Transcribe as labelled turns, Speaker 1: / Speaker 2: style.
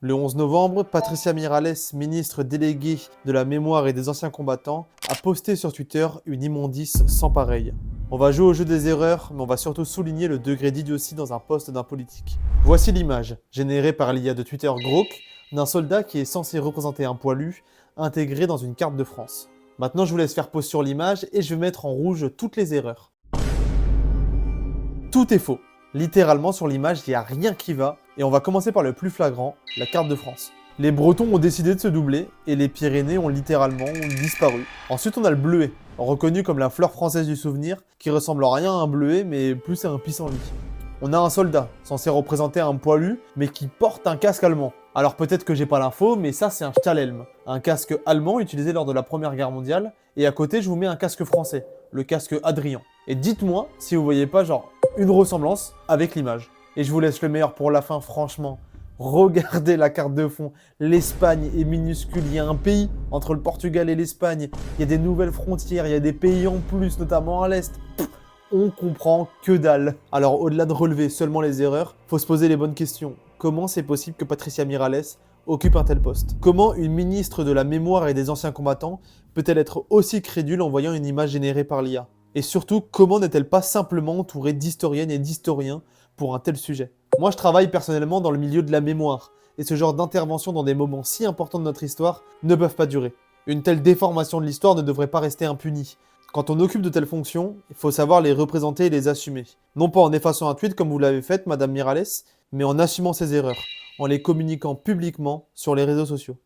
Speaker 1: Le 11 novembre, Patricia Miralles, ministre déléguée de la mémoire et des anciens combattants, a posté sur Twitter une immondice sans pareille. On va jouer au jeu des erreurs, mais on va surtout souligner le degré d'idiotie dans un poste d'un politique. Voici l'image, générée par l'IA de Twitter Grok, d'un soldat qui est censé représenter un poilu, intégré dans une carte de France. Maintenant, je vous laisse faire pause sur l'image et je vais mettre en rouge toutes les erreurs. Tout est faux. Littéralement, sur l'image, il n'y a rien qui va. Et on va commencer par le plus flagrant, la carte de France. Les Bretons ont décidé de se doubler et les Pyrénées ont littéralement disparu. Ensuite, on a le bleuet, reconnu comme la fleur française du souvenir, qui ressemble en rien à un bleuet, mais plus à un pissenlit. On a un soldat, censé représenter un poilu, mais qui porte un casque allemand. Alors peut-être que j'ai pas l'info, mais ça c'est un Stahlhelm, un casque allemand utilisé lors de la Première Guerre mondiale. Et à côté, je vous mets un casque français, le casque Adrien. Et dites-moi si vous voyez pas genre une ressemblance avec l'image. Et je vous laisse le meilleur pour la fin, franchement. Regardez la carte de fond. L'Espagne est minuscule. Il y a un pays entre le Portugal et l'Espagne. Il y a des nouvelles frontières. Il y a des pays en plus, notamment à l'Est. On comprend que dalle. Alors au-delà de relever seulement les erreurs, faut se poser les bonnes questions. Comment c'est possible que Patricia Miralles occupe un tel poste? Comment une ministre de la mémoire et des anciens combattants peut-elle être aussi crédule en voyant une image générée par l'IA? Et surtout, comment n'est-elle pas simplement entourée d'historiennes et d'historiens pour un tel sujet? Moi, je travaille personnellement dans le milieu de la mémoire, et ce genre d'intervention dans des moments si importants de notre histoire ne peuvent pas durer. Une telle déformation de l'histoire ne devrait pas rester impunie. Quand on occupe de telles fonctions, il faut savoir les représenter et les assumer. Non pas en effaçant un tweet comme vous l'avez fait, Madame Miralles, mais en assumant ses erreurs, en les communiquant publiquement sur les réseaux sociaux.